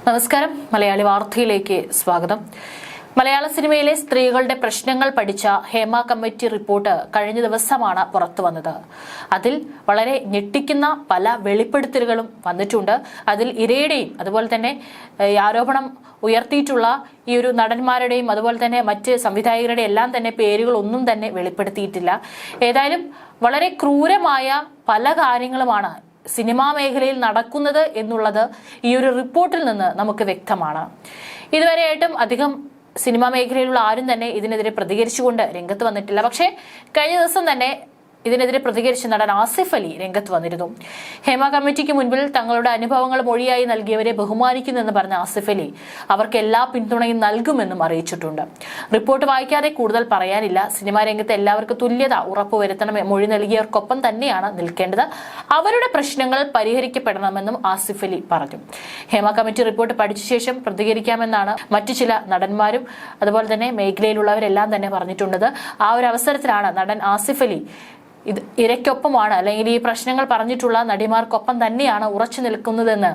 നമസ്കാരം. മലയാളി വാർത്തയിലേക്ക് സ്വാഗതം. മലയാള സിനിമയിലെ സ്ത്രീകളുടെ പ്രശ്നങ്ങൾ പഠിച്ച ഹേമ കമ്മിറ്റി റിപ്പോർട്ട് കഴിഞ്ഞ ദിവസമാണ് പുറത്തു വന്നത്. അതിൽ വളരെ ഞെട്ടിക്കുന്ന പല വെളിപ്പെടുത്തലുകളും വന്നിട്ടുണ്ട്. അതിൽ ഇരയുടെയും അതുപോലെ തന്നെ ആരോപണം ഉയർത്തിയിട്ടുള്ള ഈ ഒരു നടന്മാരുടെയും അതുപോലെ തന്നെ മറ്റ് സംവിധായകരുടെ എല്ലാം തന്നെ പേരുകൾ ഒന്നും തന്നെ വെളിപ്പെടുത്തിയിട്ടില്ല. ഏതായാലും വളരെ ക്രൂരമായ പല കാര്യങ്ങളുമാണ് സിനിമാ മേഖലയിൽ നടക്കുന്നത് എന്നുള്ളത് ഈ ഒരു റിപ്പോർട്ടിൽ നിന്ന് നമുക്ക് വ്യക്തമാണ്. ഇതുവരെയായിട്ടും അധികം സിനിമാ മേഖലയിലുള്ള ആരും തന്നെ ഇതിനെതിരെ പ്രതികരിച്ചുകൊണ്ട് രംഗത്ത് വന്നിട്ടില്ല. പക്ഷേ കഴിഞ്ഞ ദിവസം തന്നെ ഇതിനെതിരെ പ്രതികരിച്ച് നടൻ ആസിഫ് അലി രംഗത്ത് വന്നിരുന്നു. ഹേമ കമ്മിറ്റിക്ക് മുൻപിൽ തങ്ങളുടെ അനുഭവങ്ങൾ മൊഴിയായി നൽകിയവരെ ബഹുമാനിക്കുന്നെന്ന് പറഞ്ഞ ആസിഫ് അലി അവർക്ക് എല്ലാ പിന്തുണയും നൽകുമെന്നും അറിയിച്ചിട്ടുണ്ട്. റിപ്പോർട്ട് വായിക്കാതെ കൂടുതൽ പറയാനില്ല. സിനിമാ രംഗത്ത് എല്ലാവർക്കും തുല്യത ഉറപ്പുവരുത്തണം. മൊഴി നൽകിയവർക്കൊപ്പം തന്നെയാണ് നിൽക്കേണ്ടത്. അവരുടെ പ്രശ്നങ്ങൾ പരിഹരിക്കപ്പെടണമെന്നും ആസിഫ് അലി പറഞ്ഞു. ഹേമ കമ്മിറ്റി റിപ്പോർട്ട് പഠിച്ച ശേഷം പ്രതികരിക്കാമെന്നാണ് മറ്റു ചില നടന്മാരും അതുപോലെ തന്നെ മേഖലയിലുള്ളവരെല്ലാം തന്നെ പറഞ്ഞിട്ടുള്ളത്. ആ ഒരു അവസരത്തിലാണ് നടൻ ആസിഫ് അലി ഇരയ്ക്കൊപ്പമാണ് അല്ലെങ്കിൽ ഈ പ്രശ്നങ്ങൾ പറഞ്ഞിട്ടുള്ള നടിമാർക്കൊപ്പം തന്നെയാണ് ഉറച്ചു നിൽക്കുന്നതെന്ന്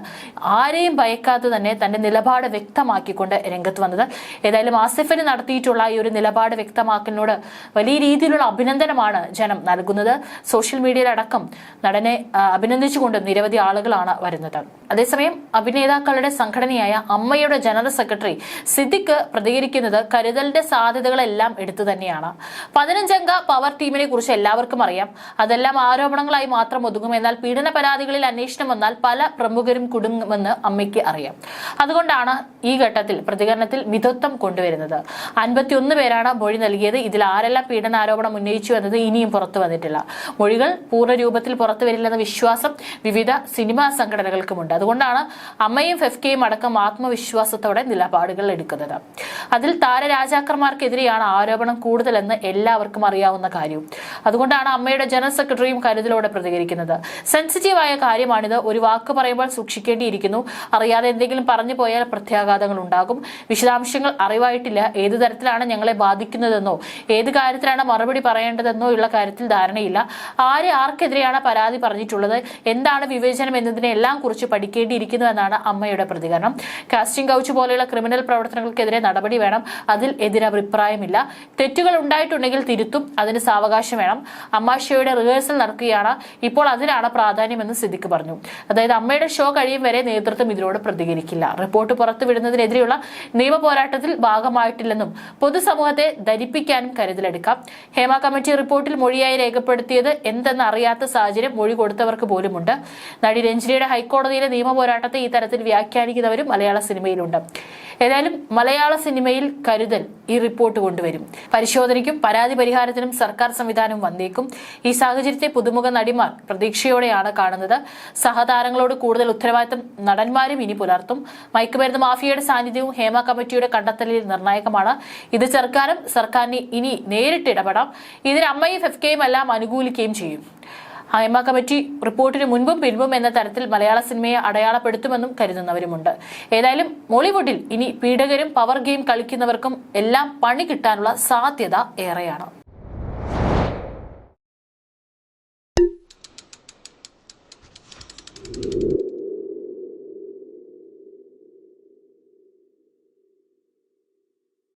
ആരെയും ഭയക്കാതെ തന്നെ തന്റെ നിലപാട് വ്യക്തമാക്കിക്കൊണ്ട് രംഗത്ത് വന്നത്. ഏതായാലും ആസിഫ് അലി നടത്തിയിട്ടുള്ള ഈ ഒരു നിലപാട് വ്യക്തമാക്കലിനോട് വലിയ രീതിയിലുള്ള അഭിനന്ദനമാണ് ജനം നൽകുന്നത്. സോഷ്യൽ മീഡിയയിലടക്കം നടനെ അഭിനന്ദിച്ചുകൊണ്ട് നിരവധി ആളുകളാണ് വരുന്നത്. അതേസമയം അഭിനേതാക്കളുടെ സംഘടനയായ അമ്മയുടെ ജനറൽ സെക്രട്ടറി സിദ്ദിഖ് പ്രതികരിക്കുന്നത് കരുതലിന്റെ സാധ്യതകളെല്ലാം എടുത്തു തന്നെയാണ്. 15 അംഗ പവർ ടീമിനെ കുറിച്ച് എല്ലാവർക്കും അറിയാം. അതെല്ലാം ആരോപണങ്ങളായി മാത്രം ഒതുങ്ങും. എന്നാൽ പീഡന പരാതികളിൽ അന്വേഷണം വന്നാൽ പല പ്രമുഖരും കുടുങ്ങുമെന്ന് അമ്മയ്ക്ക് അറിയാം. അതുകൊണ്ടാണ് ഈ ഘട്ടത്തിൽ പ്രതികരണത്തിൽ മിതത്വം കൊണ്ടുവരുന്നത്. 51 പേരാണ് മൊഴി നൽകിയത്. ഇതിൽ ആരെല്ലാം പീഡനാരോപണം ഉന്നയിച്ചു എന്നത് ഇനിയും പുറത്തു വന്നിട്ടില്ല. മൊഴികൾ പൂർണ്ണ രൂപത്തിൽ പുറത്തു വരില്ലെന്ന വിശ്വാസം വിവിധ സിനിമാ സംഘടനകൾക്കുമുണ്ട്. അതുകൊണ്ടാണ് അമ്മയും ഫെഫ്കയും അടക്കം ആത്മവിശ്വാസത്തോടെ നിലപാടുകൾ എടുക്കുന്നത്. അതിൽ താരരാജാക്കന്മാർക്കെതിരെയാണ് ആരോപണം കൂടുതലെന്ന് എല്ലാവർക്കും അറിയാവുന്ന കാര്യവും. അതുകൊണ്ടാണ് അമ്മയുടെ ജനറൽ സെക്രട്ടറിയും കരുതലോടെ പ്രതികരിക്കുന്നത്. സെൻസിറ്റീവായ കാര്യമാണിത്. ഒരു വാക്ക് പറയുമ്പോൾ സൂക്ഷിക്കേണ്ടിയിരിക്കുന്നു. അറിയാതെ എന്തെങ്കിലും പറഞ്ഞു പോയാൽ പ്രത്യാഘാതങ്ങൾ ഉണ്ടാകും. വിശദാംശങ്ങൾ അറിവായിട്ടില്ല. ഏത് തരത്തിലാണ് ഞങ്ങളെ ബാധിക്കുന്നതെന്നോ ഏത് കാര്യത്തിലാണ് മറുപടി പറയേണ്ടതെന്നോ ഉള്ള കാര്യത്തിൽ ധാരണയില്ല. ആർക്കെതിരെയാണ് പരാതി പറഞ്ഞിട്ടുള്ളത്, എന്താണ് വിവേചനം എന്നതിനെ എല്ലാം കുറിച്ച് പഠിക്കേണ്ടിയിരിക്കുന്നു എന്നാണ് അമ്മയുടെ പ്രതികരണം. കാസ്റ്റിംഗ് കൗച്ച് പോലെയുള്ള ക്രിമിനൽ പ്രവർത്തനങ്ങൾക്കെതിരെ നടപടി വേണം. അതിൽ എതിരഭിപ്രായമില്ല. തെറ്റുകൾ ഉണ്ടായിട്ടുണ്ടെങ്കിൽ തിരുത്തും. അതിന് സാവകാശം വേണം. അമ്മ ഷോയുടെ റിഹേഴ്സൽ നടക്കുകയാണ്. ഇപ്പോൾ അതിനാണ് പ്രാധാന്യമെന്ന് സിദ്ദിഖ് പറഞ്ഞു. അതായത് അമ്മയുടെ ഷോ കഴിയും വരെ നേതൃത്വം ഇതിനോട് പ്രതികരിക്കില്ല. റിപ്പോർട്ട് പുറത്തുവിടുന്നതിനെതിരെയുള്ള നിയമ പോരാട്ടത്തിൽ ഭാഗമായിട്ടില്ലെന്നും പൊതുസമൂഹത്തെ ധരിപ്പിക്കാനും കരുതലെടുക്കാം. ഹേമ കമ്മിറ്റി റിപ്പോർട്ടിൽ മൊഴിയായി രേഖപ്പെടുത്തിയത് എന്തെന്ന് അറിയാത്ത സാഹചര്യം മൊഴി കൊടുത്തവർക്ക് പോലുമുണ്ട്. നടി രഞ്ജിനിയുടെ ഹൈക്കോടതിയിലെ നിയമ പോരാട്ടത്തെ ഈ തരത്തിൽ വ്യാഖ്യാനിക്കുന്നവരും മലയാള സിനിമയിലുണ്ട്. ഏതായാലും മലയാള സിനിമയിൽ കരുതൽ ഈ റിപ്പോർട്ട് കൊണ്ടുവരും. പരിശോധനയ്ക്കും പരാതി പരിഹാരത്തിനും സർക്കാർ സംവിധാനം വന്നേക്കും. ഈ സാഹചര്യത്തെ പുതുമുഖ നടിമാർ പ്രതീക്ഷയോടെയാണ് കാണുന്നത്. സഹതാരങ്ങളോട് കൂടുതൽ ഉത്തരവാദിത്തം നടന്മാരും ഇനി പുലർത്തും. മയക്കുമരുന്ന് മാഫിയയുടെ സാന്നിധ്യവും ഹേമ കമ്മിറ്റിയുടെ കണ്ടെത്തലിൽ നിർണായകമാണ്. ഇത് സർക്കാരിന് ഇനി നേരിട്ട് ഇടപെടാം. ഇതിന് അമ്മയും ഫെഫ്കയും എല്ലാം അനുകൂലിക്കുകയും ചെയ്യും. ഹേമ കമ്മിറ്റി റിപ്പോർട്ടിന് മുൻപും പിൻപും എന്ന തരത്തിൽ മലയാള സിനിമയെ അടയാളപ്പെടുത്തുമെന്നും കരുതുന്നവരുമുണ്ട്. ഏതായാലും മോളിവുഡിൽ ഇനി പീഡകരും പവർ ഗെയിം കളിക്കുന്നവർക്കും എല്ലാം പണി കിട്ടാനുള്ള സാധ്യത ഏറെയാണ്.